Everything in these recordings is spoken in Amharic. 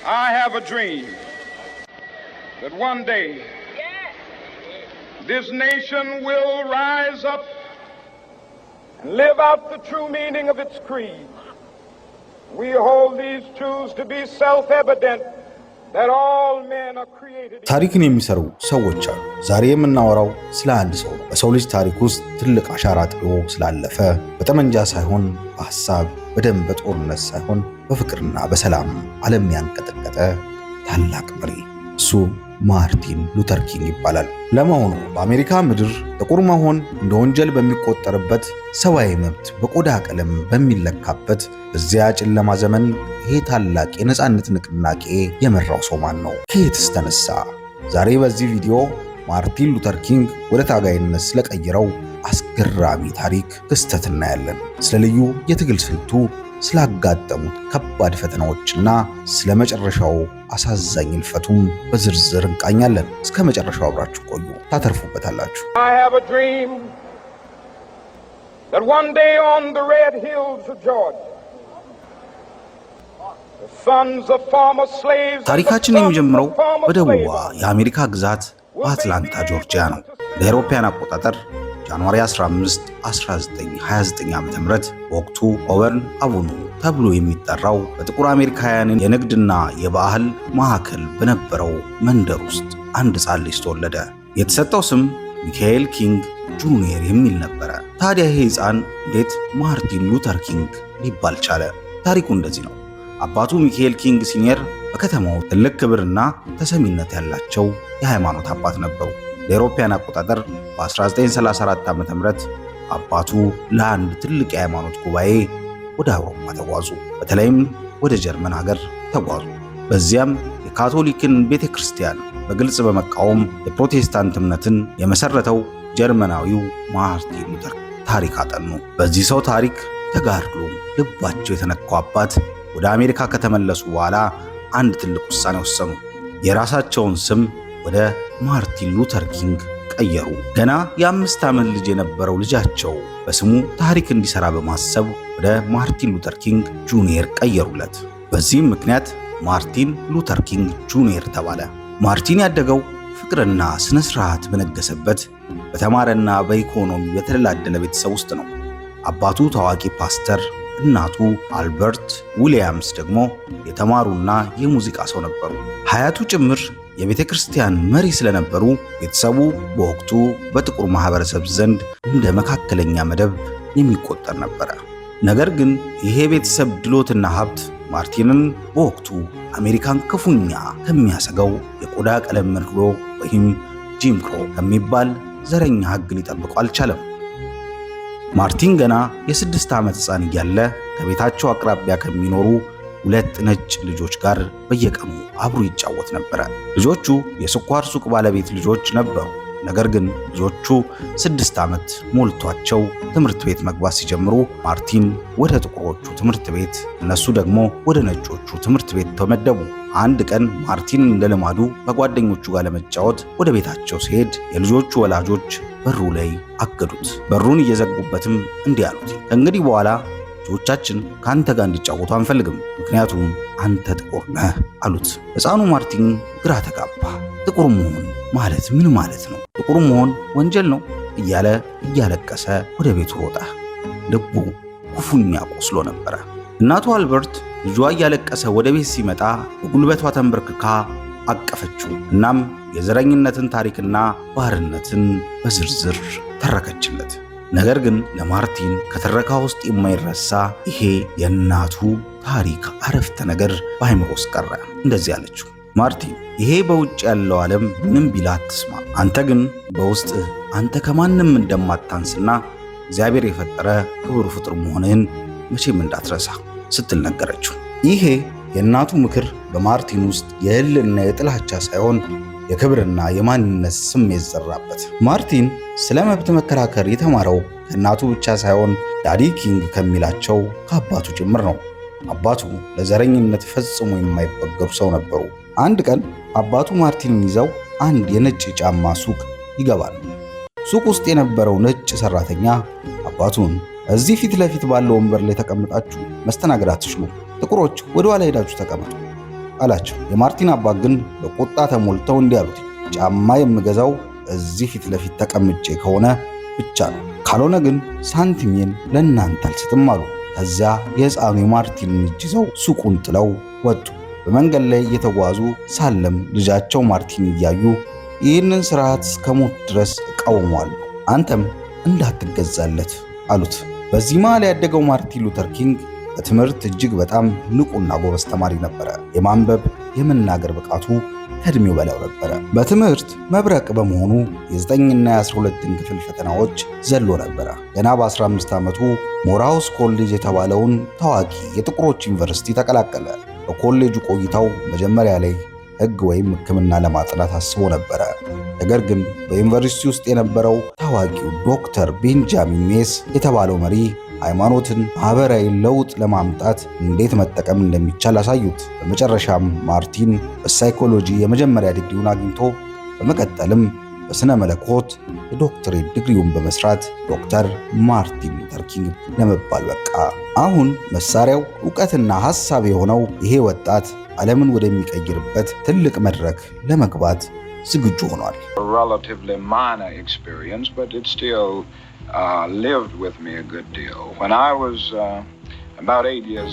I have a dream that one day this nation will rise up and live out the true meaning of its creed. We hold these truths to be self-evident that all men are created. ታሪክን የሚሰሩ ሰዎች አሉ። ዛሬ የምናወራው ስለ አንድ ሰው በሰው ልጅ ታሪክ ውስጥ ትልቅ አሻራ ጥሎ ስላለፈ በጠመንጃ ሳይሆን በሐሳብ በደም በጦርነት ሳይሆን በፍቅርና በሰላም ዓለም ያንቀጠቀጠ ታላቅ መሪ እሱ ማርቲን ሉተር ኪንግ ይባላል። ለመሆኑ በአሜሪካ ምድር ጥቁር መሆን እንደ ወንጀል በሚቆጠርበት ሰብአዊ መብት በቆዳ ቀለም በሚለካበት በዚያ ጨለማ ዘመን ይሄ ታላቅ የነጻነት ንቅናቄ የመራው ሰው ማን ነው? ከየትስ ተነሳ? ዛሬ በዚህ ቪዲዮ ማርቲን ሉተር ኪንግ ወደ ታጋይነት ስለቀየረው አስገራሚ ታሪክ ክስተት እናያለን። ስለ ልዩ የትግል ስልቱ፣ ስላጋጠሙት ከባድ ፈተናዎችና ስለ መጨረሻው አሳዛኝ ህልፈቱም በዝርዝር እንቃኛለን። እስከ መጨረሻው አብራችሁ ቆዩ፣ ታተርፉበታላችሁ። I have a dream that one day on the red hills of Georgia the sons of former slaves ታሪካችን የሚጀምረው በደቡብ የአሜሪካ ግዛት በአትላንታ ጆርጂያ ነው። ለአውሮፓውያን አቆጣጠር ጃንዋሪ 15 1929 ዓ.ም በወቅቱ ኦበርን አቡኑ ተብሎ የሚጠራው በጥቁር አሜሪካውያን የንግድና የባህል ማዕከል በነበረው መንደር ውስጥ አንድ ሕፃን ልጅ ተወለደ። የተሰጠው ስም ሚካኤል ኪንግ ጁኒየር የሚል ነበረ። ታዲያ ይሄ ሕፃን እንዴት ማርቲን ሉተር ኪንግ ሊባል ቻለ? ታሪኩ እንደዚህ ነው። አባቱ ሚካኤል ኪንግ ሲኒየር በከተማው ትልቅ ክብርና ተሰሚነት ያላቸው የሃይማኖት አባት ነበሩ። ለአውሮፓውያን አቆጣጠር በ1934 ዓ.ም አባቱ ለአንድ ትልቅ የሃይማኖት ጉባኤ ወደ አውሮፓ ተጓዙ። በተለይም ወደ ጀርመን ሀገር ተጓዙ። በዚያም የካቶሊክን ቤተክርስቲያን በግልጽ በመቃወም የፕሮቴስታንት እምነትን የመሰረተው ጀርመናዊው ማርቲን ሉተር ታሪክ አጠኑ። በዚህ ሰው ታሪክ ተጋድሎ ልባቸው የተነካው አባት ወደ አሜሪካ ከተመለሱ በኋላ አንድ ትልቅ ውሳኔ ወሰኑ። የራሳቸውን ስም ወደ ማርቲን ሉተር ኪንግ ቀየሩ። ገና የ5 ዓመት ልጅ የነበረው ልጃቸው በስሙ ታሪክ እንዲሰራ በማሰብ ወደ ማርቲን ሉተር ኪንግ ጁኒየር ቀየሩለት። በዚህም ምክንያት ማርቲን ሉተር ኪንግ ጁኒየር ተባለ። ማርቲን ያደገው ፍቅርና ስነ ስርዓት በነገሰበት በተማረና በኢኮኖሚ በተደላደለ ቤተሰብ ውስጥ ነው። አባቱ ታዋቂ ፓስተር፣ እናቱ አልበርት ዊሊያምስ ደግሞ የተማሩና የሙዚቃ ሰው ነበሩ። ሀያቱ ጭምር የቤተ ክርስቲያን መሪ ስለነበሩ ቤተሰቡ በወቅቱ በጥቁር ማህበረሰብ ዘንድ እንደ መካከለኛ መደብ የሚቆጠር ነበረ። ነገር ግን ይሄ ቤተሰብ ድሎትና ሀብት ማርቲንን በወቅቱ አሜሪካን ክፉኛ ከሚያሰጋው የቆዳ ቀለም መድሎ ወይም ጂም ክሮ ከሚባል ዘረኛ ሕግ ሊጠብቀው አልቻለም። ማርቲን ገና የ6 ዓመት ሕፃን እያለ ከቤታቸው አቅራቢያ ከሚኖሩ 2 ነጭ ልጆች ጋር በየቀኑ አብሮ ይጫወት ነበረ። ልጆቹ የስኳር ሱቅ ባለቤት ልጆች ነበሩ። ነገር ግን ልጆቹ 6 ዓመት ሞልቷቸው ትምህርት ቤት መግባት ሲጀምሩ ማርቲን ወደ ጥቁሮቹ ትምህርት ቤት፣ እነሱ ደግሞ ወደ ነጮቹ ትምህርት ቤት ተመደቡ። አንድ ቀን ማርቲን እንደልማዱ በጓደኞቹ ጋር ለመጫወት ወደ ቤታቸው ሲሄድ የልጆቹ ወላጆች በሩ ላይ አገዱት። በሩን እየዘጉበትም እንዲህ አሉት፣ ከእንግዲህ በኋላ ልጆቻችን ካንተ ጋር እንዲጫወቱ አንፈልግም፣ ምክንያቱም አንተ ጥቁር ነህ አሉት። ሕፃኑ ማርቲን ግራ ተጋባ። ጥቁር መሆን ማለት ምን ማለት ነው? ጥቁር መሆን ወንጀል ነው እያለ እያለቀሰ ወደ ቤቱ ሮጠ። ልቡ ክፉኛ ቆስሎ ነበረ። እናቱ አልበርት ልጇ እያለቀሰ ወደ ቤት ሲመጣ በጉልበቷ ተንበርክካ አቀፈችው። እናም የዘረኝነትን ታሪክና ባርነትን በዝርዝር ተረከችለት። ነገር ግን ለማርቲን ከትረካ ውስጥ የማይረሳ ይሄ የእናቱ ታሪክ አረፍተ ነገር በአይምሮ ውስጥ ቀረ። እንደዚህ አለችው፣ ማርቲን ይሄ በውጭ ያለው ዓለም ምንም ቢላ አትስማ፣ አንተ ግን በውስጥ አንተ ከማንም እንደማታንስና እግዚአብሔር የፈጠረ ክቡር ፍጡር መሆንህን መቼም እንዳትረሳ ስትል ነገረችው። ይሄ የእናቱ ምክር በማርቲን ውስጥ የእልህና የጥላቻ ሳይሆን የክብርና የማንነት ስሜት ዘራበት። ማርቲን ስለ መብት መከራከር የተማረው ከእናቱ ብቻ ሳይሆን ዳዲ ኪንግ ከሚላቸው ከአባቱ ጭምር ነው። አባቱ ለዘረኝነት ፈጽሞ የማይበገሩ ሰው ነበሩ። አንድ ቀን አባቱ ማርቲንን ይዘው አንድ የነጭ ጫማ ሱቅ ይገባሉ። ሱቅ ውስጥ የነበረው ነጭ ሰራተኛ አባቱን እዚህ ፊት ለፊት ባለው ወንበር ላይ ተቀምጣችሁ መስተናገድ አትችሉም፣ ጥቁሮች ወደ ኋላ ሄዳችሁ ተቀመጡ አላቸው። የማርቲን አባት ግን በቁጣ ተሞልተው እንዲህ አሉት፣ ጫማ የምገዛው እዚህ ፊት ለፊት ተቀምጬ ከሆነ ብቻ ነው፣ ካልሆነ ግን ሳንቲሜን ለእናንተ አልሰጥም አሉ። ከዚያ የሕፃኑ የማርቲንን እጅ ይዘው ሱቁን ጥለው ወጡ። በመንገድ ላይ እየተጓዙ ሳለም ልጃቸው ማርቲን እያዩ ይህንን ስርዓት እስከ ሞት ድረስ እቃወመዋለሁ፣ አንተም እንዳትገዛለት አሉት። በዚህ መሃል ያደገው ማርቲን ሉተር ኪንግ በትምህርት እጅግ በጣም ንቁና ጎበዝ ተማሪ ነበረ። የማንበብ የመናገር ብቃቱ ከእድሜው በላይ ነበረ። በትምህርት መብረቅ በመሆኑ የ9ና የ12ን ክፍል ፈተናዎች ዘሎ ነበረ። ገና በ15 ዓመቱ ሞራውስ ኮሌጅ የተባለውን ታዋቂ የጥቁሮች ዩኒቨርሲቲ ተቀላቀለ። በኮሌጁ ቆይታው መጀመሪያ ላይ ሕግ ወይም ሕክምና ለማጥናት አስቦ ነበረ። ነገር ግን በዩኒቨርሲቲ ውስጥ የነበረው ታዋቂው ዶክተር ቤንጃሚን ሜስ የተባለው መሪ ሃይማኖትን ማህበራዊ ለውጥ ለማምጣት እንዴት መጠቀም እንደሚቻል አሳዩት። በመጨረሻም ማርቲን በሳይኮሎጂ የመጀመሪያ ዲግሪውን አግኝቶ በመቀጠልም በስነ መለኮት የዶክትሬት ዲግሪውን በመስራት ዶክተር ማርቲን ሉተር ኪንግ ለመባል በቃ። አሁን መሳሪያው ዕውቀትና ሐሳብ የሆነው ይሄ ወጣት ዓለምን ወደሚቀይርበት ትልቅ መድረክ ለመግባት ዝግጁ ሆኗል።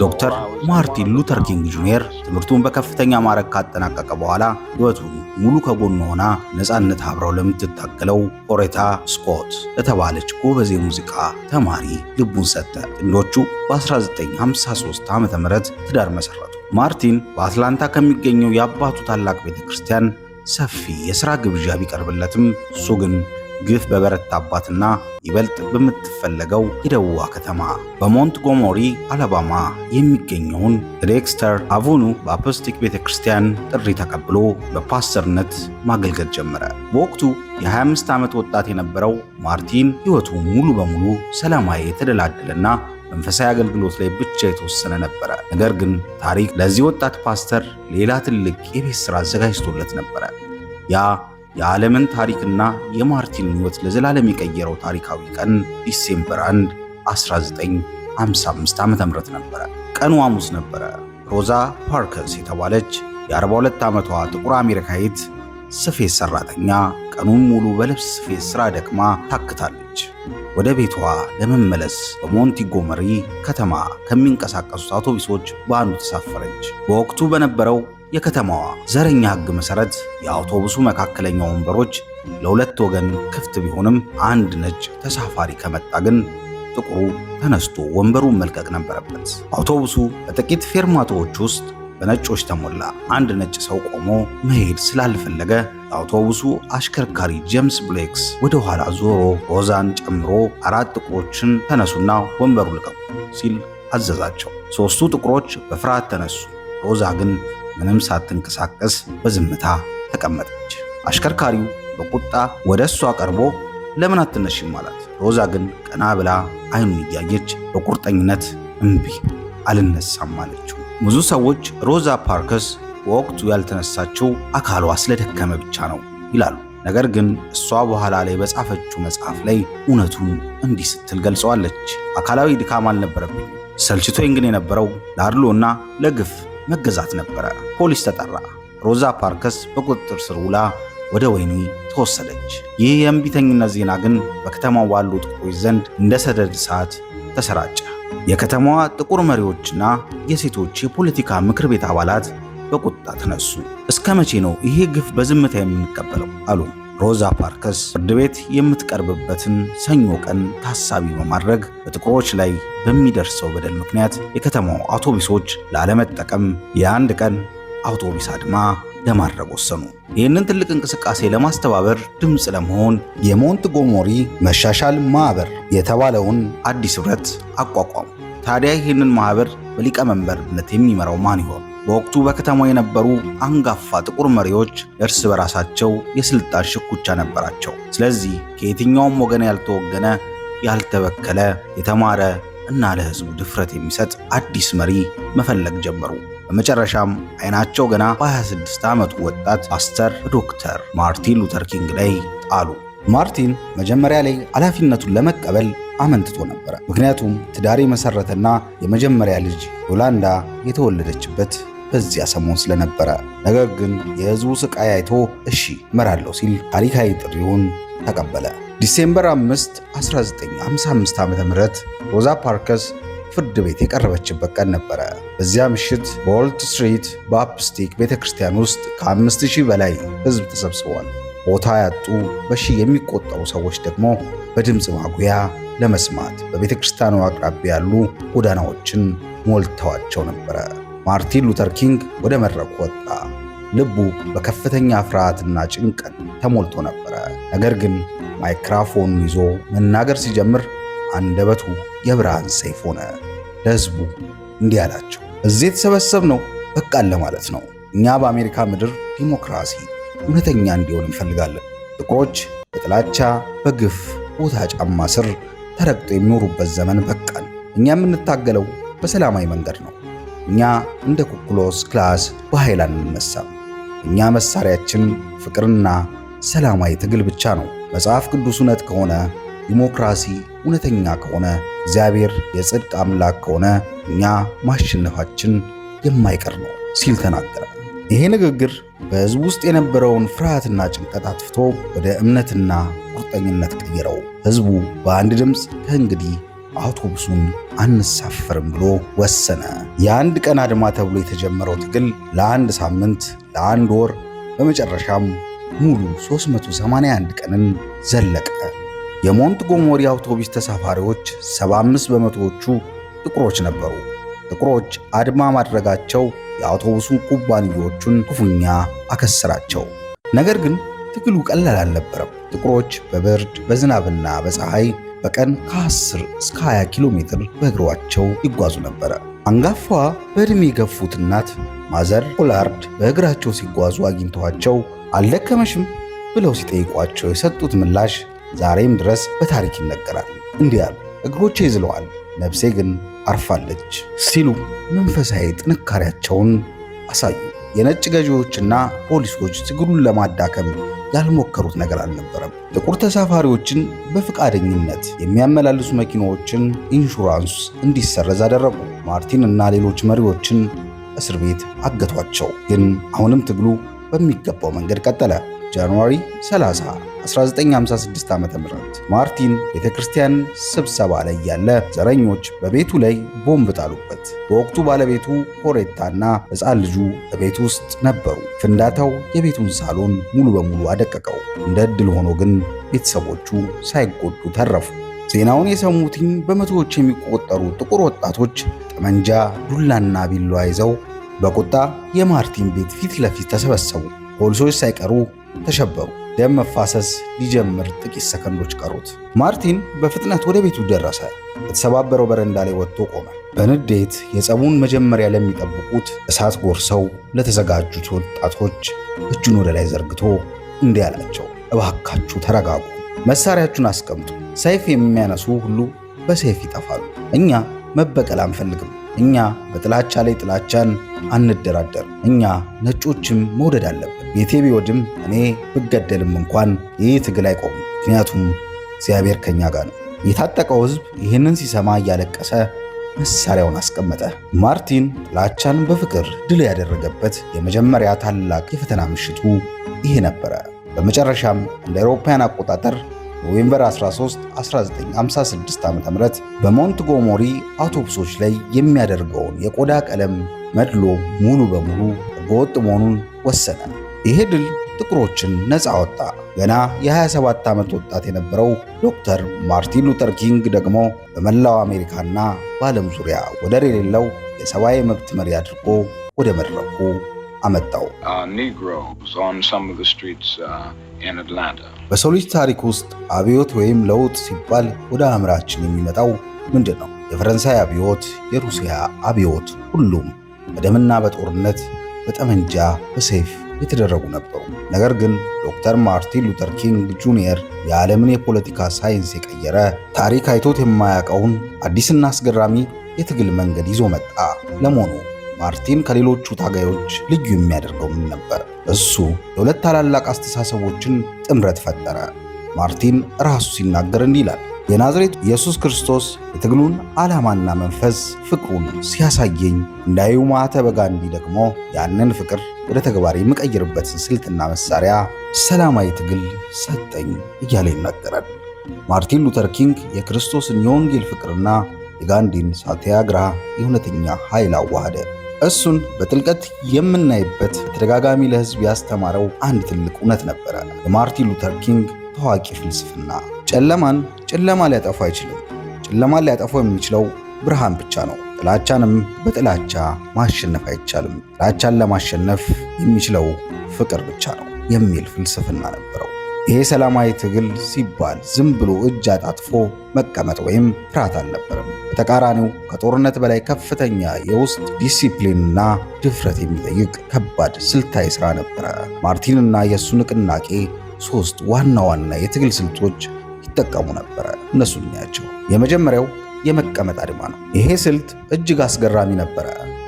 ዶክተር ማርቲን ሉተር ኪንግ ጁኒየር ትምህርቱን በከፍተኛ ማዕረግ ካጠናቀቀ በኋላ ሕይወቱን ሙሉ ከጎኑ ሆና ነፃነት አብረው ለምትታገለው ኮሬታ ስኮት ለተባለች ጎበዝ የሙዚቃ ተማሪ ልቡን ሰጠ። ጥንዶቹ በ1953 ዓ.ም ትዳር መሰረቱ። ማርቲን በአትላንታ ከሚገኘው የአባቱ ታላቅ ቤተክርስቲያን ሰፊ የሥራ ግብዣ ቢቀርብለትም እሱ ግን ግፍ በበረታባትና ይበልጥ በምትፈለገው የደቡባ ከተማ በሞንትጎሞሪ አላባማ የሚገኘውን ዴክስተር አቮኑ በአፖስቲክ ቤተክርስቲያን ጥሪ ተቀብሎ በፓስተርነት ማገልገል ጀመረ። በወቅቱ የ25 ዓመት ወጣት የነበረው ማርቲን ሕይወቱ ሙሉ በሙሉ ሰላማዊ፣ የተደላደለና መንፈሳዊ አገልግሎት ላይ ብቻ የተወሰነ ነበረ። ነገር ግን ታሪክ ለዚህ ወጣት ፓስተር ሌላ ትልቅ የቤት ሥራ አዘጋጅቶለት ነበረ። ያ የዓለምን ታሪክና የማርቲን ሕይወት ለዘላለም የቀየረው ታሪካዊ ቀን ዲሴምበር 1 1955 ዓ.ም ነበረ። ቀኑ ሐሙስ ነበረ። ሮዛ ፓርከስ የተባለች የ42 ዓመቷ ጥቁር አሜሪካዊት ስፌት ሰራተኛ ቀኑን ሙሉ በልብስ ስፌት ሥራ ደክማ ታክታለች። ወደ ቤቷ ለመመለስ በሞንቲጎመሪ ከተማ ከሚንቀሳቀሱት አውቶቡሶች በአንዱ ተሳፈረች። በወቅቱ በነበረው የከተማዋ ዘረኛ ሕግ መሰረት የአውቶቡሱ መካከለኛ ወንበሮች ለሁለት ወገን ክፍት ቢሆንም አንድ ነጭ ተሳፋሪ ከመጣ ግን ጥቁሩ ተነስቶ ወንበሩን መልቀቅ ነበረበት። አውቶቡሱ በጥቂት ፌርማቶዎች ውስጥ በነጮች ተሞላ። አንድ ነጭ ሰው ቆሞ መሄድ ስላልፈለገ የአውቶቡሱ አሽከርካሪ ጄምስ ብሌክስ ወደ ኋላ ዞሮ ሮዛን ጨምሮ 4 ጥቁሮችን ተነሱና ወንበሩ ልቀቁ ሲል አዘዛቸው። 3ቱ ጥቁሮች በፍርሃት ተነሱ። ሮዛ ግን ምንም ሳትንቀሳቀስ በዝምታ ተቀመጠች። አሽከርካሪው በቁጣ ወደ እሷ ቀርቦ ለምን አትነሽም አላት። ሮዛ ግን ቀና ብላ አይኑን እያየች በቁርጠኝነት እምቢ አልነሳም አለችው። ብዙ ሰዎች ሮዛ ፓርከስ በወቅቱ ያልተነሳችው አካሏ ስለደከመ ብቻ ነው ይላሉ። ነገር ግን እሷ በኋላ ላይ በጻፈችው መጽሐፍ ላይ እውነቱን እንዲህ ስትል ገልጸዋለች። አካላዊ ድካም አልነበረብኝም፣ ሰልችቶኝ ግን የነበረው ለአድሎና ለግፍ መገዛት ነበረ። ፖሊስ ተጠራ። ሮዛ ፓርከስ በቁጥጥር ስር ውላ ወደ ወህኒ ተወሰደች። ይህ የእምቢተኝነት ዜና ግን በከተማው ባሉ ጥቁሮች ዘንድ እንደ ሰደድ እሳት ተሰራጨ። የከተማዋ ጥቁር መሪዎችና የሴቶች የፖለቲካ ምክር ቤት አባላት በቁጣ ተነሱ። እስከ መቼ ነው ይሄ ግፍ በዝምታ የምንቀበለው? አሉ። ሮዛ ፓርከስ ፍርድ ቤት የምትቀርብበትን ሰኞ ቀን ታሳቢ በማድረግ በጥቁሮች ላይ በሚደርሰው በደል ምክንያት የከተማው አውቶቡሶች ላለመጠቀም የአንድ ቀን አውቶቡስ አድማ ለማድረግ ወሰኑ። ይህንን ትልቅ እንቅስቃሴ ለማስተባበር ድምፅ ለመሆን የሞንትጎሞሪ መሻሻል ማህበር የተባለውን አዲስ ህብረት አቋቋሙ። ታዲያ ይህንን ማህበር በሊቀመንበርነት የሚመራው ማን ይሆን? በወቅቱ በከተማው የነበሩ አንጋፋ ጥቁር መሪዎች እርስ በራሳቸው የስልጣን ሽኩቻ ነበራቸው። ስለዚህ ከየትኛውም ወገን ያልተወገነ፣ ያልተበከለ፣ የተማረ እና ለህዝቡ ድፍረት የሚሰጥ አዲስ መሪ መፈለግ ጀመሩ። በመጨረሻም አይናቸው ገና በ26 ዓመቱ ወጣት ፓስተር ዶክተር ማርቲን ሉተር ኪንግ ላይ ጣሉ። ማርቲን መጀመሪያ ላይ ኃላፊነቱን ለመቀበል አመንትቶ ነበረ። ምክንያቱም ትዳር የመሰረተና የመጀመሪያ ልጅ ዮላንዳ የተወለደችበት በዚያ ሰሞን ስለነበረ። ነገር ግን የሕዝቡ ስቃይ አይቶ እሺ እመራለሁ ሲል ታሪካዊ ጥሪውን ተቀበለ። ዲሴምበር 5 1955 ዓ.ም ሮዛ ፓርከስ ፍርድ ቤት የቀረበችበት ቀን ነበረ። በዚያ ምሽት በዎልት ስትሪት ባፕስቲክ ቤተክርስቲያን ውስጥ ከ5000 በላይ ሕዝብ ተሰብስቧል። ቦታ ያጡ በሺህ የሚቆጠሩ ሰዎች ደግሞ በድምፅ ማጉያ ለመስማት በቤተክርስቲያኑ አቅራቢያ ያሉ ጎዳናዎችን ሞልተዋቸው ነበረ። ማርቲን ሉተር ኪንግ ወደ መድረኩ ወጣ። ልቡ በከፍተኛ ፍርሃትና ጭንቀት ተሞልቶ ነበረ። ነገር ግን ማይክሮፎኑን ይዞ መናገር ሲጀምር አንደበቱ የብርሃን ሰይፍ ሆነ። ለሕዝቡ እንዲህ አላቸው፣ እዚህ የተሰበሰብነው በቃን ለማለት ነው። እኛ በአሜሪካ ምድር ዲሞክራሲ እውነተኛ እንዲሆን እንፈልጋለን። ጥቁሮች በጥላቻ በግፍ ቦታ ጫማ ስር ተረግጠው የሚኖሩበት ዘመን በቃን። እኛ የምንታገለው በሰላማዊ መንገድ ነው። እኛ እንደ ኩክሎስ ክላስ በኃይል አንነሳም። እኛ መሳሪያችን ፍቅርና ሰላማዊ ትግል ብቻ ነው። መጽሐፍ ቅዱስ እውነት ከሆነ፣ ዲሞክራሲ እውነተኛ ከሆነ፣ እግዚአብሔር የጽድቅ አምላክ ከሆነ እኛ ማሸነፋችን የማይቀር ነው ሲል ተናገረ። ይሄ ንግግር በሕዝቡ ውስጥ የነበረውን ፍርሃትና ጭንቀት አጥፍቶ ወደ እምነትና ቁርጠኝነት ቀየረው። ሕዝቡ በአንድ ድምፅ ከእንግዲህ አውቶቡሱን አንሳፈርም ብሎ ወሰነ። የአንድ ቀን አድማ ተብሎ የተጀመረው ትግል ለአንድ ሳምንት፣ ለአንድ ወር፣ በመጨረሻም ሙሉ 381 ቀንን ዘለቀ። የሞንትጎሞሪ አውቶቡስ ተሳፋሪዎች 75 በመቶዎቹ ጥቁሮች ነበሩ። ጥቁሮች አድማ ማድረጋቸው የአውቶቡሱን ኩባንያዎቹን ክፉኛ አከሰራቸው። ነገር ግን ትግሉ ቀላል አልነበረም። ጥቁሮች በብርድ በዝናብና በፀሐይ በቀን ከ10 እስከ 20 ኪሎ ሜትር በእግሯቸው ይጓዙ ነበረ። አንጋፋዋ በዕድሜ የገፉት እናት ማዘር ፖላርድ በእግራቸው ሲጓዙ አግኝተዋቸው አልደከመሽም ብለው ሲጠይቋቸው የሰጡት ምላሽ ዛሬም ድረስ በታሪክ ይነገራል። እንዲህ አሉ፣ እግሮቼ ይዝለዋል፣ ነፍሴ ግን አርፋለች ሲሉ መንፈሳዊ ጥንካሬያቸውን አሳዩ። የነጭ ገዢዎችና ፖሊሶች ትግሉን ለማዳከም ያልሞከሩት ነገር አልነበረም። ጥቁር ተሳፋሪዎችን በፈቃደኝነት የሚያመላልሱ መኪናዎችን ኢንሹራንስ እንዲሰረዝ አደረጉ። ማርቲን እና ሌሎች መሪዎችን እስር ቤት አገቷቸው። ግን አሁንም ትግሉ በሚገባው መንገድ ቀጠለ። ጃንዋሪ 30 1956 ዓ.ም ማርቲን ቤተክርስቲያን ስብሰባ ላይ ያለ ዘረኞች በቤቱ ላይ ቦምብ ጣሉበት። በወቅቱ ባለቤቱ ኮሬታና ሕፃን ልጁ በቤቱ ውስጥ ነበሩ። ፍንዳታው የቤቱን ሳሎን ሙሉ በሙሉ አደቀቀው። እንደ ዕድል ሆኖ ግን ቤተሰቦቹ ሳይጎዱ ተረፉ። ዜናውን የሰሙትኝ በመቶዎች የሚቆጠሩ ጥቁር ወጣቶች ጠመንጃ፣ ዱላና ቢላዋ ይዘው በቁጣ የማርቲን ቤት ፊት ለፊት ተሰበሰቡ። ፖሊሶች ሳይቀሩ ተሸበሩ። ደም መፋሰስ ሊጀምር ጥቂት ሰከንዶች ቀሩት። ማርቲን በፍጥነት ወደ ቤቱ ደረሰ። በተሰባበረው በረንዳ ላይ ወጥቶ ቆመ። በንዴት የጸቡን መጀመሪያ ለሚጠብቁት እሳት ጎርሰው ለተዘጋጁት ወጣቶች እጁን ወደ ላይ ዘርግቶ እንዲህ አላቸው፣ እባካችሁ ተረጋጉ፣ መሳሪያችሁን አስቀምጡ። ሰይፍ የሚያነሱ ሁሉ በሰይፍ ይጠፋሉ። እኛ መበቀል አንፈልግም። እኛ በጥላቻ ላይ ጥላቻን አንደራደር። እኛ ነጮችም መውደድ አለብን። ቤቴ ቢወድም እኔ ብገደልም እንኳን ይህ ትግል አይቆምም፣ ምክንያቱም እግዚአብሔር ከኛ ጋር ነው። የታጠቀው ሕዝብ ይህንን ሲሰማ እያለቀሰ መሳሪያውን አስቀመጠ። ማርቲን ጥላቻን በፍቅር ድል ያደረገበት የመጀመሪያ ታላቅ የፈተና ምሽቱ ይሄ ነበረ። በመጨረሻም እንደ አውሮፓውያን አቆጣጠር ኖቬምበር 13 1956 ዓ.ም በሞንትጎሞሪ አውቶቡሶች ላይ የሚያደርገውን የቆዳ ቀለም መድሎ ሙሉ በሙሉ ሕገወጥ መሆኑን ወሰነ። ይሄ ድል ጥቁሮችን ነፃ አወጣ። ገና የ27 ዓመት ወጣት የነበረው ዶክተር ማርቲን ሉተር ኪንግ ደግሞ በመላው አሜሪካና በዓለም ዙሪያ ወደር የሌለው የሰብአዊ መብት መሪ አድርጎ ወደ መድረኩ አመጣው። በሰው ልጅ ታሪክ ውስጥ አብዮት ወይም ለውጥ ሲባል ወደ አእምራችን የሚመጣው ምንድን ነው? የፈረንሳይ አብዮት፣ የሩሲያ አብዮት፣ ሁሉም በደምና በጦርነት በጠመንጃ በሰይፍ የተደረጉ ነበሩ። ነገር ግን ዶክተር ማርቲን ሉተር ኪንግ ጁኒየር የዓለምን የፖለቲካ ሳይንስ የቀየረ ታሪክ አይቶት የማያውቀውን አዲስና አስገራሚ የትግል መንገድ ይዞ መጣ። ለመሆኑ ማርቲን ከሌሎቹ ታጋዮች ልዩ የሚያደርገው ምን ነበር? እሱ የሁለት ታላላቅ አስተሳሰቦችን ጥምረት ፈጠረ። ማርቲን ራሱ ሲናገር እንዲህ ይላል፣ የናዝሬቱ ኢየሱስ ክርስቶስ የትግሉን ዓላማና መንፈስ ፍቅሩን ሲያሳየኝ እንዳዩ ማኅተመ ጋንዲ ደግሞ ያንን ፍቅር ወደ ተግባር የምቀይርበትን ስልትና መሳሪያ ሰላማዊ ትግል ሰጠኝ እያለ ይናገራል። ማርቲን ሉተር ኪንግ የክርስቶስን የወንጌል ፍቅርና የጋንዲን ሳትያግራህ የእውነተኛ ኃይል አዋሃደ። እሱን በጥልቀት የምናይበት በተደጋጋሚ ለሕዝብ ያስተማረው አንድ ትልቅ እውነት ነበረ። የማርቲን ሉተር ኪንግ ታዋቂ ፍልስፍና ጨለማን ጨለማ ሊያጠፋ አይችልም። ጨለማን ሊያጠፋው የሚችለው ብርሃን ብቻ ነው። ጥላቻንም በጥላቻ ማሸነፍ አይቻልም። ጥላቻን ለማሸነፍ የሚችለው ፍቅር ብቻ ነው የሚል ፍልስፍና ነበረው። ይሄ ሰላማዊ ትግል ሲባል ዝም ብሎ እጅ አጣጥፎ መቀመጥ ወይም ፍርሃት አልነበረም። በተቃራኒው ከጦርነት በላይ ከፍተኛ የውስጥ ዲሲፕሊንና ድፍረት የሚጠይቅ ከባድ ስልታዊ ሥራ ነበረ። ማርቲንና የእሱ ንቅናቄ ሦስት ዋና ዋና የትግል ስልቶች ይጠቀሙ ነበረ። እነሱን እናያቸው። የመጀመሪያው የመቀመጥ አድማ ነው። ይሄ ስልት እጅግ አስገራሚ ነበረ።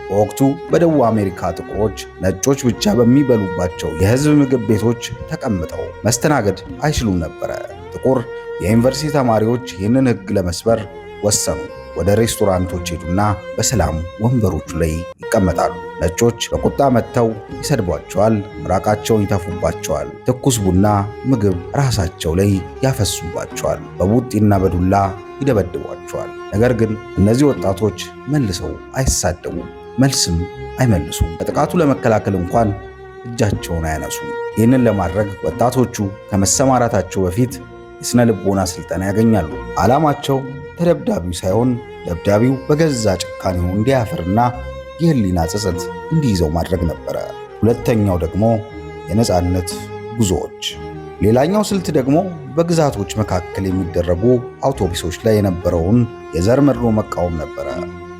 በወቅቱ በደቡብ አሜሪካ ጥቁሮች ነጮች ብቻ በሚበሉባቸው የሕዝብ ምግብ ቤቶች ተቀምጠው መስተናገድ አይችሉም ነበረ። ጥቁር የዩኒቨርሲቲ ተማሪዎች ይህንን ሕግ ለመስበር ወሰኑ። ወደ ሬስቶራንቶች ሄዱና በሰላም ወንበሮቹ ላይ ይቀመጣሉ። ነጮች በቁጣ መጥተው ይሰድቧቸዋል፣ ምራቃቸውን ይተፉባቸዋል፣ ትኩስ ቡና፣ ምግብ ራሳቸው ላይ ያፈሱባቸዋል፣ በቡጢና በዱላ ይደበድቧቸዋል። ነገር ግን እነዚህ ወጣቶች መልሰው አይሳደቡም፣ መልስም አይመልሱም። ከጥቃቱ ለመከላከል እንኳን እጃቸውን አያነሱም። ይህንን ለማድረግ ወጣቶቹ ከመሰማራታቸው በፊት የሥነ ልቦና ሥልጠና ያገኛሉ። ዓላማቸው ተደብዳቢው ሳይሆን ደብዳቢው በገዛ ጭካኔው እንዲያፍርና የህሊና ጸጸት እንዲይዘው ማድረግ ነበረ። ሁለተኛው ደግሞ የነጻነት ጉዞዎች። ሌላኛው ስልት ደግሞ በግዛቶች መካከል የሚደረጉ አውቶቡሶች ላይ የነበረውን የዘር መድሎ መቃወም ነበረ።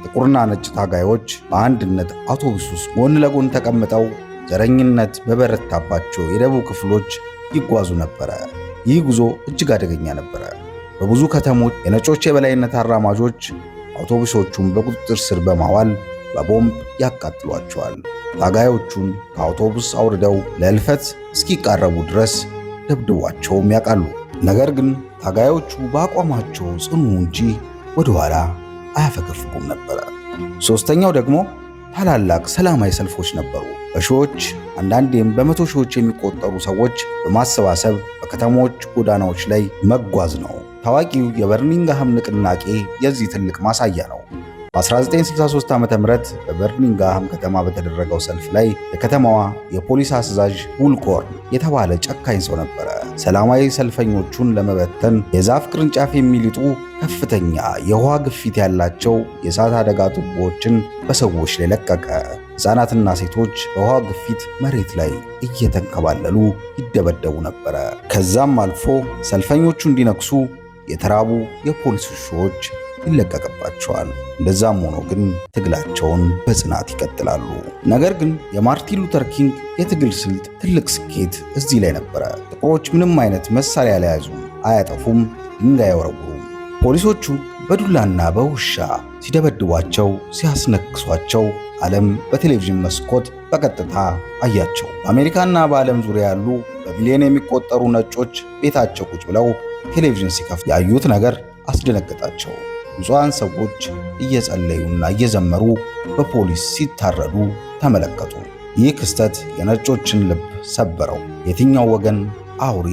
ጥቁርና ነጭ ታጋዮች በአንድነት አውቶቡስ ውስጥ ጎን ለጎን ተቀምጠው ዘረኝነት በበረታባቸው የደቡብ ክፍሎች ይጓዙ ነበረ። ይህ ጉዞ እጅግ አደገኛ ነበረ። በብዙ ከተሞች የነጮች የበላይነት አራማጆች አውቶቡሶቹን በቁጥጥር ስር በማዋል በቦምብ ያቃጥሏቸዋል። ታጋዮቹን ከአውቶቡስ አውርደው ለሕልፈት እስኪቃረቡ ድረስ ደብድቧቸውም ያውቃሉ። ነገር ግን ታጋዮቹ በአቋማቸው ጽኑ እንጂ ወደ ኋላ አያፈገፍጉም ነበረ። ሦስተኛው ደግሞ ታላላቅ ሰላማዊ ሰልፎች ነበሩ። በሺዎች አንዳንዴም በመቶ ሺዎች የሚቆጠሩ ሰዎች በማሰባሰብ በከተሞች ጎዳናዎች ላይ መጓዝ ነው። ታዋቂው የበርሚንግሃም ንቅናቄ የዚህ ትልቅ ማሳያ ነው። በ1963 ዓ.ም በበርሚንግሃም ከተማ በተደረገው ሰልፍ ላይ የከተማዋ የፖሊስ አዛዥ ቡልኮርን የተባለ ጨካኝ ሰው ነበረ። ሰላማዊ ሰልፈኞቹን ለመበተን የዛፍ ቅርንጫፍ የሚልጡ ከፍተኛ የውሃ ግፊት ያላቸው የእሳት አደጋ ቱቦዎችን በሰዎች ላይ ለቀቀ። ሕፃናትና ሴቶች በውሃ ግፊት መሬት ላይ እየተንከባለሉ ይደበደቡ ነበረ። ከዛም አልፎ ሰልፈኞቹ እንዲነክሱ የተራቡ የፖሊስ ውሾች ይለቀቅባቸዋል። እንደዛም ሆኖ ግን ትግላቸውን በጽናት ይቀጥላሉ። ነገር ግን የማርቲን ሉተር ኪንግ የትግል ስልት ትልቅ ስኬት እዚህ ላይ ነበረ። ጥቁሮች ምንም አይነት መሳሪያ አልያዙም፣ አያጠፉም፣ ድንጋይ አይወረውሩም። ፖሊሶቹ በዱላና በውሻ ሲደበድቧቸው፣ ሲያስነክሷቸው ዓለም በቴሌቪዥን መስኮት በቀጥታ አያቸው። በአሜሪካና በዓለም ዙሪያ ያሉ በሚሊዮን የሚቆጠሩ ነጮች ቤታቸው ቁጭ ብለው ቴሌቪዥን ሲከፍቱ ያዩት ነገር አስደነገጣቸው። ንጹሐን ሰዎች እየጸለዩና እየዘመሩ በፖሊስ ሲታረዱ ተመለከቱ። ይህ ክስተት የነጮችን ልብ ሰበረው። የትኛው ወገን አውሬ፣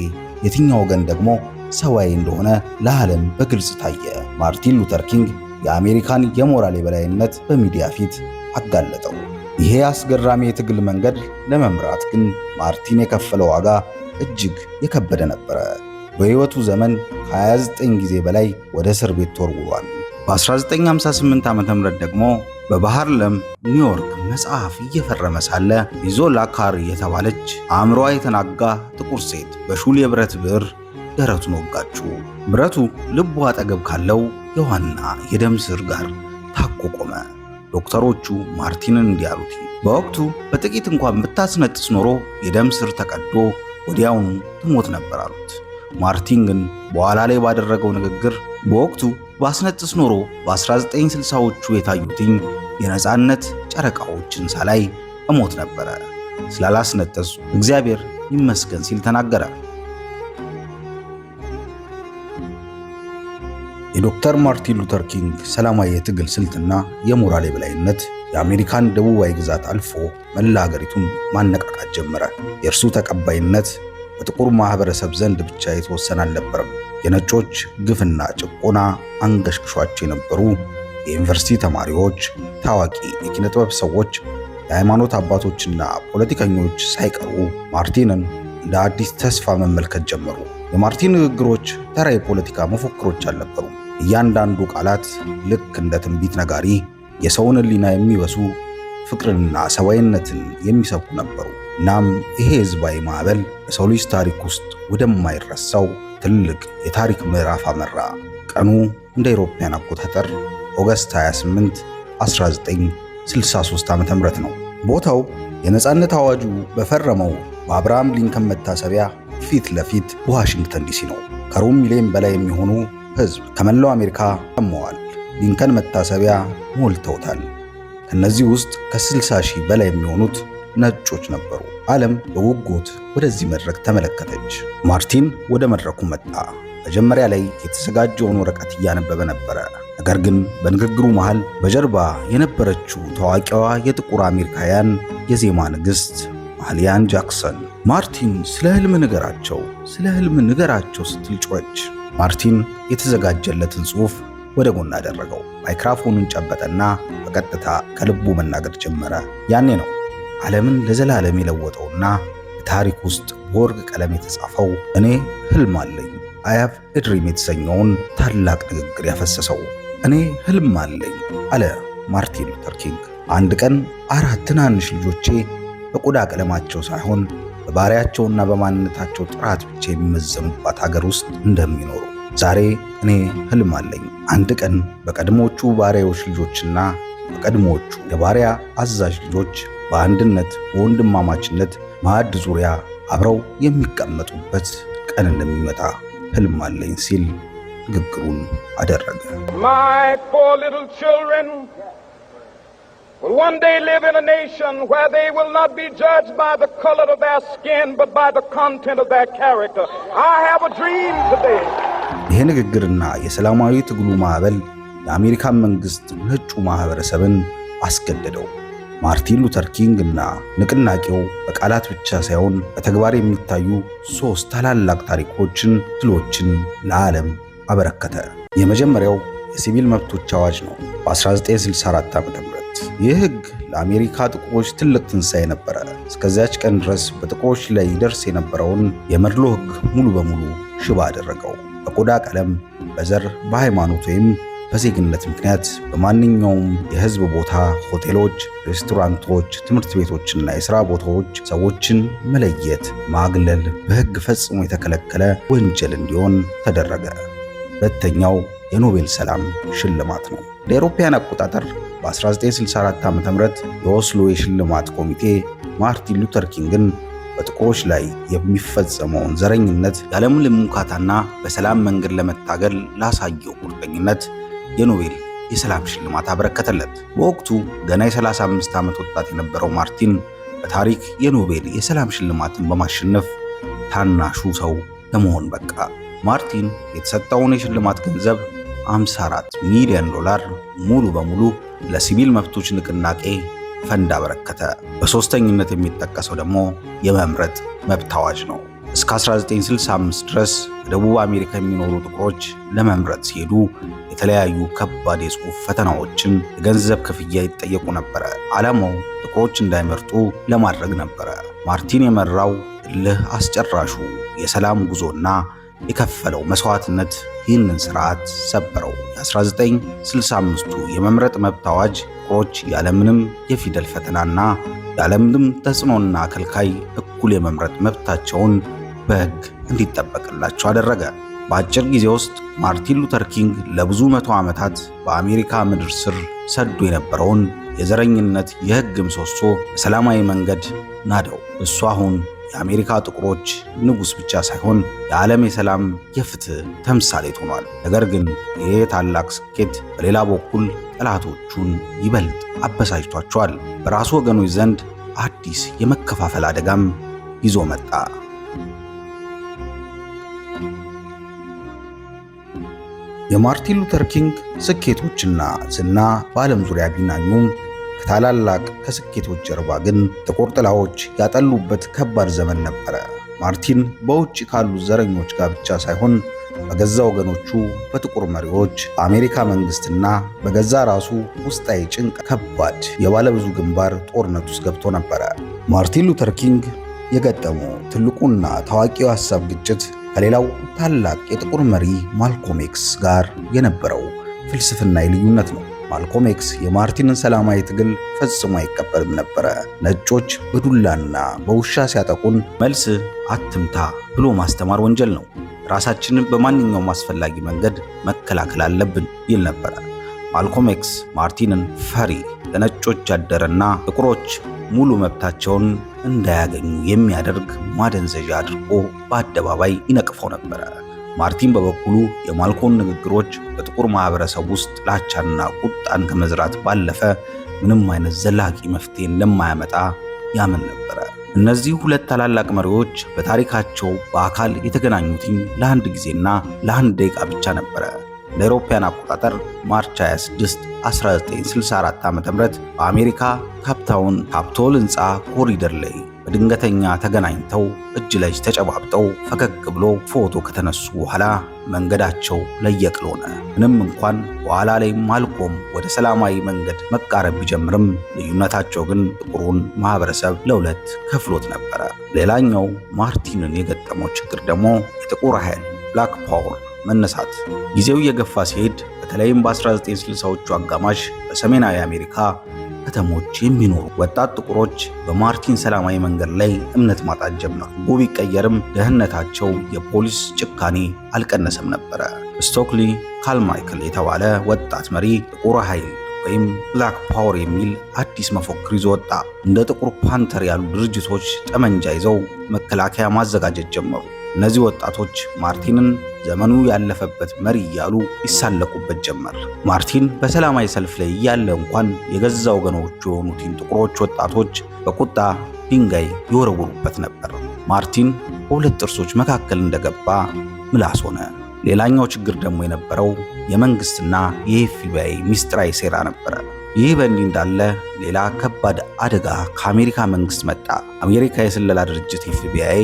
የትኛው ወገን ደግሞ ሰዋይ እንደሆነ ለዓለም በግልጽ ታየ። ማርቲን ሉተር ኪንግ የአሜሪካን የሞራል የበላይነት በሚዲያ ፊት አጋለጠው። ይሄ አስገራሚ የትግል መንገድ ለመምራት ግን ማርቲን የከፈለው ዋጋ እጅግ የከበደ ነበረ። በሕይወቱ ዘመን ከ29 ጊዜ በላይ ወደ እስር ቤት ተወርውሯል። በ1958 ዓ.ም ደግሞ በባሃርለም ኒውዮርክ መጽሐፍ እየፈረመ ሳለ ኢዞላ ካሪ የተባለች አእምሮዋ የተናጋ ጥቁር ሴት በሹል የብረት ብዕር ደረቱን ወጋችው። ብረቱ ልቡ አጠገብ ካለው የውሃና የደም ስር ጋር ታኮ ቆመ። ዶክተሮቹ ማርቲንን እንዲህ አሉት፣ በወቅቱ በጥቂት እንኳን ብታስነጥስ ኖሮ የደም ስር ተቀዶ ወዲያውኑ ትሞት ነበር አሉት። ማርቲን ግን በኋላ ላይ ባደረገው ንግግር በወቅቱ ባስነጥስ ኖሮ በ1960ዎቹ የታዩትኝ የነጻነት ጨረቃዎችን ሳላይ እሞት ነበረ፣ ስላላስነጠሱ እግዚአብሔር ይመስገን ሲል ተናገረ። የዶክተር ማርቲን ሉተር ኪንግ ሰላማዊ የትግል ስልትና የሞራል የበላይነት የአሜሪካን ደቡባዊ ግዛት አልፎ መላ ሀገሪቱን ማነቃቃት ጀመረ። የእርሱ ተቀባይነት በጥቁር ማህበረሰብ ዘንድ ብቻ የተወሰነ አልነበረም። የነጮች ግፍና ጭቆና አንገሽግሿቸው የነበሩ የዩኒቨርሲቲ ተማሪዎች፣ ታዋቂ የኪነ ጥበብ ሰዎች፣ የሃይማኖት አባቶችና ፖለቲከኞች ሳይቀሩ ማርቲንን እንደ አዲስ ተስፋ መመልከት ጀመሩ። የማርቲን ንግግሮች ተራ የፖለቲካ መፎክሮች አልነበሩም። እያንዳንዱ ቃላት ልክ እንደ ትንቢት ነጋሪ የሰውን ሕሊና የሚበሱ ፍቅርንና ሰብአዊነትን የሚሰብኩ ነበሩ። እናም ይሄ ሕዝባዊ ማዕበል በሰው ልጅ ታሪክ ውስጥ ወደማይረሳው ትልቅ የታሪክ ምዕራፍ አመራ። ቀኑ እንደ አውሮፓውያን አቆጣጠር ኦገስት 28 1963 ዓ.ም ነው። ቦታው የነጻነት አዋጁ በፈረመው በአብርሃም ሊንከን መታሰቢያ ፊት ለፊት በዋሽንግተን ዲሲ ነው። ከሩብ ሚሊዮን በላይ የሚሆኑ ሕዝብ ከመላው አሜሪካ ተመዋል። ሊንከን መታሰቢያ ሞልተውታል። ከነዚህ ውስጥ ከ60 ሺህ በላይ የሚሆኑት ነጮች ነበሩ። ዓለም በጉጉት ወደዚህ መድረክ ተመለከተች። ማርቲን ወደ መድረኩ መጣ። መጀመሪያ ላይ የተዘጋጀውን ወረቀት እያነበበ ነበረ። ነገር ግን በንግግሩ መሃል በጀርባ የነበረችው ታዋቂዋ የጥቁር አሜሪካውያን የዜማ ንግሥት ማህሊያን ጃክሰን ማርቲን ስለ ህልም ንገራቸው ስትል ጮኸች። ማርቲን የተዘጋጀለትን ጽሑፍ ወደ ጎን አደረገው። ማይክሮፎኑን ጨበጠና በቀጥታ ከልቡ መናገር ጀመረ። ያኔ ነው ዓለምን ለዘላለም የለወጠውና በታሪክ ውስጥ በወርቅ ቀለም የተጻፈው እኔ ህልም አለኝ I have a dream የተሰኘውን ታላቅ ንግግር ያፈሰሰው። እኔ ህልም አለኝ አለ ማርቲን ሉተር ኪንግ። አንድ ቀን 4 ትናንሽ ልጆቼ በቆዳ ቀለማቸው ሳይሆን በባህሪያቸውና በማንነታቸው ጥራት ብቻ የሚመዘኑባት ሀገር ውስጥ እንደሚኖሩ ዛሬ እኔ ህልም አለኝ። አንድ ቀን በቀድሞቹ ባሪያዎች ልጆችና በቀድሞቹ የባሪያ አዛዥ ልጆች በአንድነት በወንድማማችነት ማዕድ ዙሪያ አብረው የሚቀመጡበት ቀን እንደሚመጣ ህልም አለኝ ሲል ንግግሩን አደረገ። My poor little children will one day live in a nation where they will not be judged by the color of their skin but by the content of their character. I have a dream today. ይህ ንግግርና የሰላማዊ ትግሉ ማዕበል የአሜሪካን መንግስት ነጩ ማህበረሰብን አስገደደው። ማርቲን ሉተር ኪንግ እና ንቅናቄው በቃላት ብቻ ሳይሆን በተግባር የሚታዩ 3 ታላላቅ ድሎችን ለዓለም አበረከተ። የመጀመሪያው የሲቪል መብቶች አዋጅ ነው። በ1964 ዓ.ም ይህ ሕግ ለአሜሪካ ጥቁሮች ትልቅ ትንሣኤ ነበረ። እስከዚያች ቀን ድረስ በጥቁሮች ላይ ይደርስ የነበረውን የመድሎ ሕግ ሙሉ በሙሉ ሽባ አደረገው። በቆዳ ቀለም፣ በዘር፣ በሃይማኖት ወይም በዜግነት ምክንያት በማንኛውም የህዝብ ቦታ፣ ሆቴሎች፣ ሬስቶራንቶች፣ ትምህርት ቤቶችና የሥራ ቦታዎች ሰዎችን መለየት፣ ማግለል በሕግ ፈጽሞ የተከለከለ ወንጀል እንዲሆን ተደረገ። ሁለተኛው የኖቤል ሰላም ሽልማት ነው። እንደ አውሮፓውያን አቆጣጠር በ1964 ዓ.ም የኦስሎ የሽልማት ኮሚቴ ማርቲን ሉተር ኪንግን በጥቁሮች ላይ የሚፈጸመውን ዘረኝነት ያለምንም ሙካታና በሰላም መንገድ ለመታገል ላሳየው ቁርጠኝነት የኖቤል የሰላም ሽልማት አበረከተለት። በወቅቱ ገና የ35 ዓመት ወጣት የነበረው ማርቲን በታሪክ የኖቤል የሰላም ሽልማትን በማሸነፍ ታናሹ ሰው ለመሆን በቃ። ማርቲን የተሰጠውን የሽልማት ገንዘብ $54 ሚሊዮን ሙሉ በሙሉ ለሲቪል መብቶች ንቅናቄ ፈንድ አበረከተ። በሶስተኝነት የሚጠቀሰው ደግሞ የመምረጥ መብት አዋጅ ነው። እስከ 1965 ድረስ በደቡብ አሜሪካ የሚኖሩ ጥቁሮች ለመምረጥ ሲሄዱ የተለያዩ ከባድ የጽሑፍ ፈተናዎችን፣ የገንዘብ ክፍያ ይጠየቁ ነበረ። ዓላማው ጥቁሮች እንዳይመርጡ ለማድረግ ነበረ። ማርቲን የመራው እልህ አስጨራሹ የሰላም ጉዞና የከፈለው መስዋዕትነት ይህንን ስርዓት ሰበረው። የ1965ቱ የመምረጥ መብት አዋጅ ጥቁሮች ያለምንም የፊደል ፈተናና ያለምንም ተጽዕኖና ከልካይ እኩል የመምረጥ መብታቸውን በሕግ እንዲጠበቅላቸው አደረገ። በአጭር ጊዜ ውስጥ ማርቲን ሉተር ኪንግ ለብዙ መቶ ዓመታት በአሜሪካ ምድር ስር ሰዶ የነበረውን የዘረኝነት የሕግ ምሰሶ በሰላማዊ መንገድ ናደው። እሱ አሁን የአሜሪካ ጥቁሮች ንጉሥ ብቻ ሳይሆን የዓለም የሰላም የፍትህ ተምሳሌት ሆኗል። ነገር ግን ይህ ታላቅ ስኬት በሌላ በኩል ጠላቶቹን ይበልጥ አበሳጭቷቸዋል። በራሱ ወገኖች ዘንድ አዲስ የመከፋፈል አደጋም ይዞ መጣ። የማርቲን ሉተር ኪንግ ስኬቶችና ዝና በዓለም ዙሪያ ቢናኙም ከታላላቅ ከስኬቶች ጀርባ ግን ጥቁር ጥላዎች ያጠሉበት ከባድ ዘመን ነበረ። ማርቲን በውጭ ካሉ ዘረኞች ጋር ብቻ ሳይሆን በገዛ ወገኖቹ፣ በጥቁር መሪዎች፣ በአሜሪካ መንግስትና በገዛ ራሱ ውስጣዊ ጭንቅ ከባድ የባለብዙ ግንባር ጦርነት ውስጥ ገብቶ ነበረ። ማርቲን ሉተር ኪንግ የገጠመው ትልቁና ታዋቂው ሐሳብ ግጭት ከሌላው ታላቅ የጥቁር መሪ ማልኮም ኤክስ ጋር የነበረው ፍልስፍናዊ ልዩነት ነው። ማልኮም ኤክስ የማርቲንን ሰላማዊ ትግል ፈጽሞ አይቀበልም ነበረ። ነጮች በዱላና በውሻ ሲያጠቁን መልስ አትምታ ብሎ ማስተማር ወንጀል ነው፣ ራሳችንን በማንኛውም አስፈላጊ መንገድ መከላከል አለብን ይል ነበረ። ማልኮም ኤክስ ማርቲንን ፈሪ፣ ለነጮች ያደረና ጥቁሮች ሙሉ መብታቸውን እንዳያገኙ የሚያደርግ ማደንዘዣ አድርጎ በአደባባይ ይነቅፈው ነበረ። ማርቲን በበኩሉ የማልኮም ንግግሮች በጥቁር ማህበረሰብ ውስጥ ጥላቻና ቁጣን ከመዝራት ባለፈ ምንም አይነት ዘላቂ መፍትሄ እንደማያመጣ ያምን ነበረ። እነዚህ ሁለት ታላላቅ መሪዎች በታሪካቸው በአካል የተገናኙትኝ ለአንድ ጊዜና ለአንድ ደቂቃ ብቻ ነበረ። ለአውሮፓውያን አቆጣጠር ማርች 26 1964 ዓ.ም በአሜሪካ ካፕታውን ካፒቶል ሕንፃ ኮሪደር ላይ በድንገተኛ ተገናኝተው እጅ ለእጅ ተጨባብጠው ፈገግ ብሎ ፎቶ ከተነሱ በኋላ መንገዳቸው ለየቅል ሆነ። ምንም እንኳን በኋላ ላይ ማልኮም ወደ ሰላማዊ መንገድ መቃረብ ቢጀምርም ልዩነታቸው ግን ጥቁሩን ማህበረሰብ ለሁለት ከፍሎት ነበረ። ሌላኛው ማርቲንን የገጠመው ችግር ደግሞ የጥቁር ኃይል ብላክ ፓወር መነሳት። ጊዜው እየገፋ ሲሄድ በተለይም በ1960ዎቹ አጋማሽ በሰሜናዊ አሜሪካ ከተሞች የሚኖሩ ወጣት ጥቁሮች በማርቲን ሰላማዊ መንገድ ላይ እምነት ማጣት ጀመሩ። ሕጉ ቢቀየርም ደህንነታቸው የፖሊስ ጭካኔ አልቀነሰም ነበረ። ስቶክሊ ካልማይክል የተባለ ወጣት መሪ ጥቁር ኃይል ወይም ብላክ ፓወር የሚል አዲስ መፎክር ይዞ ወጣ። እንደ ጥቁር ፓንተር ያሉ ድርጅቶች ጠመንጃ ይዘው መከላከያ ማዘጋጀት ጀመሩ። እነዚህ ወጣቶች ማርቲንን ዘመኑ ያለፈበት መሪ እያሉ ይሳለቁበት ጀመር። ማርቲን በሰላማዊ ሰልፍ ላይ እያለ እንኳን የገዛ ወገኖቹ የሆኑትን ጥቁሮች ወጣቶች በቁጣ ድንጋይ ይወረውሩበት ነበር። ማርቲን በሁለት ጥርሶች መካከል እንደገባ ምላስ ሆነ። ሌላኛው ችግር ደግሞ የነበረው የመንግስትና የኤፍቢአይ ሚስጥራዊ ሴራ ነበረ። ይህ በእንዲህ እንዳለ ሌላ ከባድ አደጋ ከአሜሪካ መንግስት መጣ። አሜሪካ የስለላ ድርጅት ኤፍቢአይ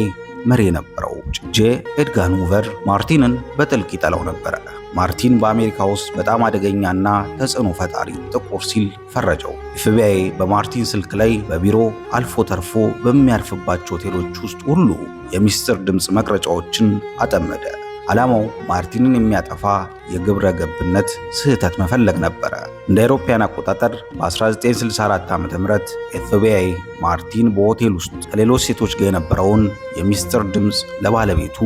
መሪ የነበረው ጄ ኤድጋር ሁቨር ማርቲንን በጥልቅ ይጠላው ነበረ። ማርቲን በአሜሪካ ውስጥ በጣም አደገኛና ተጽዕኖ ፈጣሪ ጥቁር ሲል ፈረጀው። ኤፍቢአይ በማርቲን ስልክ ላይ በቢሮ አልፎ ተርፎ በሚያርፍባቸው ሆቴሎች ውስጥ ሁሉ የሚስጥር ድምፅ መቅረጫዎችን አጠመደ። ዓላማው ማርቲንን የሚያጠፋ የግብረ ገብነት ስህተት መፈለግ ነበረ። እንደ አውሮፓውያን አቆጣጠር በ1964 ዓ.ም ኤፍቢአይ ማርቲን በሆቴል ውስጥ ከሌሎች ሴቶች ጋር የነበረውን የሚስጥር ድምፅ ለባለቤቱ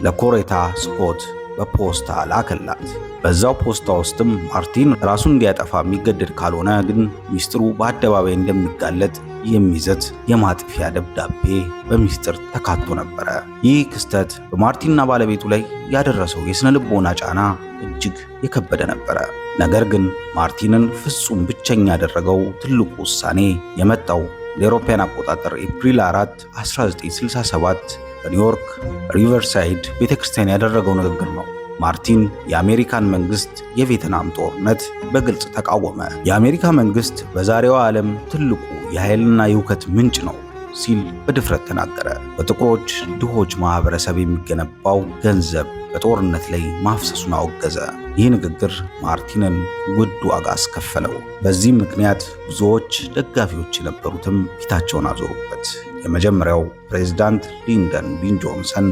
ለኮሬታ ስኮት በፖስታ ላከላት። በዛው ፖስታ ውስጥም ማርቲን ራሱን እንዲያጠፋ የሚገደድ ካልሆነ ግን ሚስጥሩ በአደባባይ እንደሚጋለጥ የሚይዘት የማጥፊያ ደብዳቤ በሚስጥር ተካቶ ነበረ። ይህ ክስተት በማርቲንና ባለቤቱ ላይ ያደረሰው የስነ ልቦና ጫና እጅግ የከበደ ነበረ። ነገር ግን ማርቲንን ፍጹም ብቸኛ ያደረገው ትልቁ ውሳኔ የመጣው ለአውሮፓውያን አቆጣጠር ኤፕሪል 4 1967 በኒውዮርክ ሪቨርሳይድ ቤተክርስቲያን ያደረገው ንግግር ነው። ማርቲን የአሜሪካን መንግስት የቪየትናም ጦርነት በግልጽ ተቃወመ። የአሜሪካ መንግስት በዛሬዋ ዓለም ትልቁ የኃይልና የእውከት ምንጭ ነው ሲል በድፍረት ተናገረ። በጥቁሮች ድሆች ማህበረሰብ የሚገነባው ገንዘብ በጦርነት ላይ ማፍሰሱን አወገዘ። ይህ ንግግር ማርቲንን ውድ ዋጋ አስከፈለው። በዚህም ምክንያት ብዙዎች ደጋፊዎች የነበሩትም ፊታቸውን አዞሩበት። የመጀመሪያው ፕሬዝዳንት ሊንደን ቢን ጆንሰን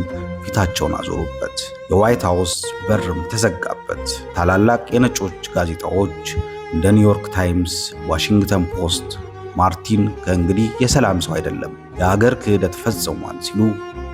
ፊታቸውን አዞሩበት። የዋይት ሃውስ በርም ተዘጋበት። ታላላቅ የነጮች ጋዜጣዎች እንደ ኒውዮርክ ታይምስ፣ ዋሽንግተን ፖስት ማርቲን ከእንግዲህ የሰላም ሰው አይደለም፣ የሀገር ክህደት ፈጽሟል ሲሉ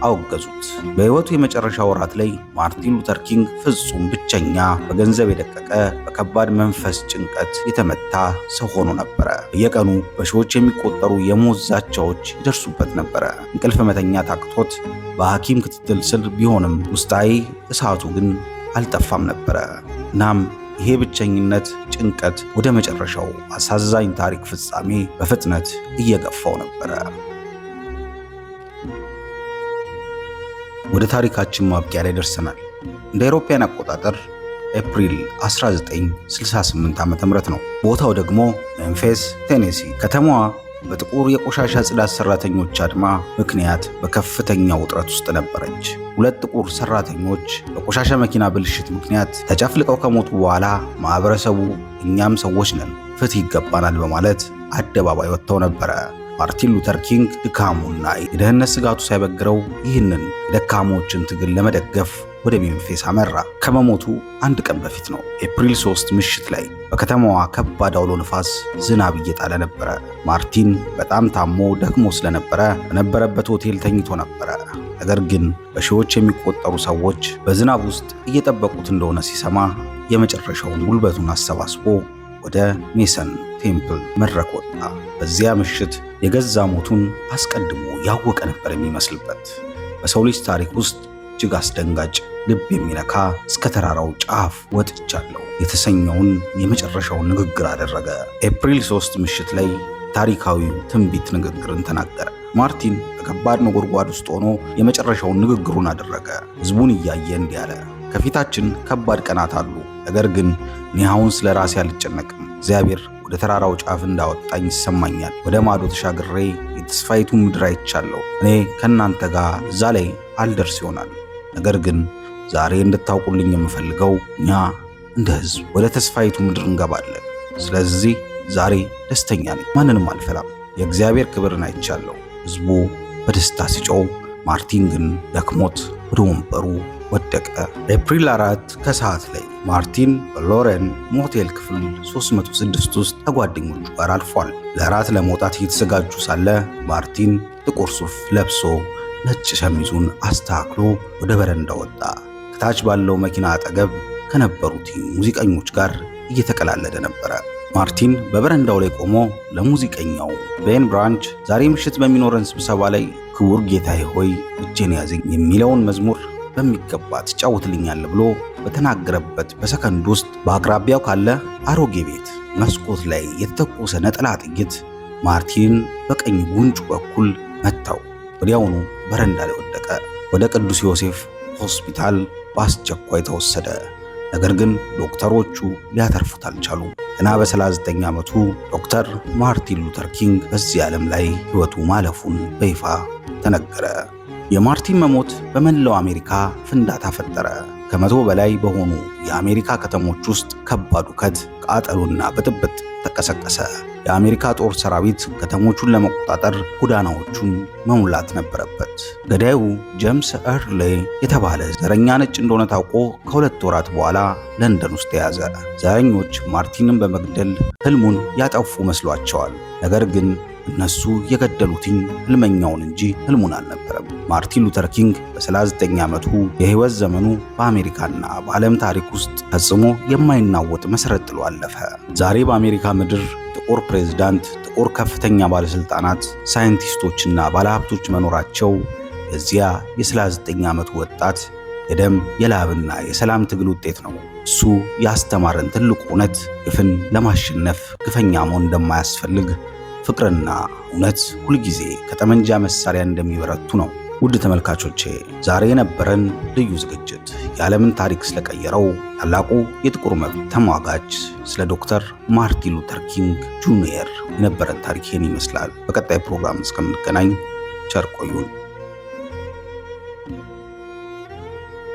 አወገዙት። በሕይወቱ የመጨረሻ ወራት ላይ ማርቲን ሉተር ኪንግ ፍጹም ብቸኛ፣ በገንዘብ የደቀቀ፣ በከባድ መንፈስ ጭንቀት የተመታ ሰው ሆኖ ነበረ። በየቀኑ በሺዎች የሚቆጠሩ የሞት ዛቻዎች ይደርሱበት ነበረ። እንቅልፍ መተኛት አቅቶት በሐኪም ክትትል ስር ቢሆንም ውስጣዊ እሳቱ ግን አልጠፋም ነበረ። እናም ይሄ ብቸኝነት፣ ጭንቀት ወደ መጨረሻው አሳዛኝ ታሪክ ፍጻሜ በፍጥነት እየገፋው ነበረ። ወደ ታሪካችን ማብቂያ ላይ ደርሰናል። እንደ አውሮፓውያን አቆጣጠር ኤፕሪል 1968 ዓ.ም ነው። ቦታው ደግሞ ሜምፊስ ቴኔሲ። ከተማዋ በጥቁር የቆሻሻ ጽዳት ሰራተኞች አድማ ምክንያት በከፍተኛ ውጥረት ውስጥ ነበረች። ሁለት ጥቁር ሰራተኞች በቆሻሻ መኪና ብልሽት ምክንያት ተጨፍልቀው ከሞቱ በኋላ ማህበረሰቡ እኛም ሰዎች ነን፣ ፍትህ ይገባናል በማለት አደባባይ ወጥተው ነበረ። ማርቲን ሉተር ኪንግ ድካሙና የደህንነት ስጋቱ ሳይበግረው ይህንን የደካሞችን ትግል ለመደገፍ ወደ ሜምፊስ አመራ። ከመሞቱ አንድ ቀን በፊት ነው። ኤፕሪል 3 ምሽት ላይ በከተማዋ ከባድ አውሎ ንፋስ ዝናብ እየጣለ ነበረ። ማርቲን በጣም ታሞ ደክሞ ስለነበረ በነበረበት ሆቴል ተኝቶ ነበረ። ነገር ግን በሺዎች የሚቆጠሩ ሰዎች በዝናብ ውስጥ እየጠበቁት እንደሆነ ሲሰማ የመጨረሻውን ጉልበቱን አሰባስቦ ወደ ሜሰን ቴምፕል መድረክ ወጣ። በዚያ ምሽት የገዛ ሞቱን አስቀድሞ ያወቀ ነበር የሚመስልበት። በሰው ልጅ ታሪክ ውስጥ እጅግ አስደንጋጭ፣ ልብ የሚነካ እስከ ተራራው ጫፍ ወጥቻለሁ የተሰኘውን የመጨረሻውን ንግግር አደረገ። ኤፕሪል 3 ምሽት ላይ ታሪካዊው ትንቢት ንግግርን ተናገረ። ማርቲን በከባድ ነጎድጓድ ውስጥ ሆኖ የመጨረሻውን ንግግሩን አደረገ። ሕዝቡን እያየ እንዲህ አለ። ከፊታችን ከባድ ቀናት አሉ። ነገር ግን እኔ አሁን ስለ ራሴ አልጨነቅም። እግዚአብሔር ወደ ተራራው ጫፍ እንዳወጣኝ ይሰማኛል። ወደ ማዶ ተሻግሬ የተስፋይቱ ምድር አይቻለሁ። እኔ ከእናንተ ጋር እዛ ላይ አልደርስ ይሆናል። ነገር ግን ዛሬ እንድታውቁልኝ የምፈልገው እኛ እንደ ሕዝብ ወደ ተስፋይቱ ምድር እንገባለን። ስለዚህ ዛሬ ደስተኛ ነኝ። ማንንም አልፈላም። የእግዚአብሔር ክብርን አይቻለሁ። ሕዝቡ በደስታ ሲጮው፣ ማርቲን ግን ደክሞት ወደ ወንበሩ ወደቀ። ኤፕሪል 4 ከሰዓት ላይ ማርቲን በሎሬን ሞቴል ክፍል 306 ውስጥ ከጓደኞቹ ጋር አልፏል። ለራት ለመውጣት እየተዘጋጁ ሳለ ማርቲን ጥቁር ሱፍ ለብሶ ነጭ ሸሚዙን አስተካክሎ ወደ በረንዳ ወጣ። ከታች ባለው መኪና አጠገብ ከነበሩት ሙዚቀኞች ጋር እየተቀላለደ ነበረ። ማርቲን በበረንዳው ላይ ቆሞ ለሙዚቀኛው ቤን ብራንች ዛሬ ምሽት በሚኖረን ስብሰባ ላይ ክቡር ጌታዬ ሆይ እጄን ያዘኝ የሚለውን መዝሙር በሚገባ ትጫወትልኛል ብሎ በተናገረበት በሰከንድ ውስጥ በአቅራቢያው ካለ አሮጌ ቤት መስኮት ላይ የተተኮሰ ነጠላ ጥይት ማርቲን በቀኝ ጉንጩ በኩል መታው። ወዲያውኑ በረንዳ ላይ ወደቀ። ወደ ቅዱስ ዮሴፍ ሆስፒታል በአስቸኳይ ተወሰደ። ነገር ግን ዶክተሮቹ ሊያተርፉት አልቻሉ። ገና በ39 ዓመቱ ዶክተር ማርቲን ሉተር ኪንግ በዚህ ዓለም ላይ ሕይወቱ ማለፉን በይፋ ተነገረ። የማርቲን መሞት በመላው አሜሪካ ፍንዳታ ፈጠረ። ከ100 በላይ በሆኑ የአሜሪካ ከተሞች ውስጥ ከባድ ሁከት፣ ቃጠሎና ብጥብጥ ተቀሰቀሰ። የአሜሪካ ጦር ሰራዊት ከተሞቹን ለመቆጣጠር ጎዳናዎቹን መሙላት ነበረበት። ገዳዩ ጄምስ ኤርሌ የተባለ ዘረኛ ነጭ እንደሆነ ታውቆ ከ2 ወራት በኋላ ለንደን ውስጥ ተያዘ። ዘረኞች ማርቲንን በመግደል ህልሙን ያጠፉ መስሏቸዋል። ነገር ግን እነሱ የገደሉትኝ ህልመኛውን እንጂ ህልሙን አልነበረም። ማርቲን ሉተር ኪንግ በ39 ዓመቱ የህይወት ዘመኑ በአሜሪካና በዓለም ታሪክ ውስጥ ፈጽሞ የማይናወጥ መሰረት ጥሎ አለፈ። ዛሬ በአሜሪካ ምድር ጥቁር ፕሬዝዳንት፣ ጥቁር ከፍተኛ ባለስልጣናት፣ ሳይንቲስቶችና ባለሀብቶች መኖራቸው የዚያ የ39 ዓመቱ ወጣት የደም የላብና የሰላም ትግል ውጤት ነው። እሱ ያስተማረን ትልቁ እውነት ግፍን ለማሸነፍ ግፈኛ መሆን እንደማያስፈልግ፣ ፍቅርና እውነት ሁልጊዜ ከጠመንጃ መሳሪያ እንደሚበረቱ ነው። ውድ ተመልካቾቼ ዛሬ የነበረን ልዩ ዝግጅት የዓለምን ታሪክ ስለቀየረው ታላቁ የጥቁር መብት ተሟጋች ስለ ዶክተር ማርቲን ሉተር ኪንግ ጁኒየር የነበረን ታሪክ ይህን ይመስላል። በቀጣይ ፕሮግራም እስከምንገናኝ ቸር ቆዩን።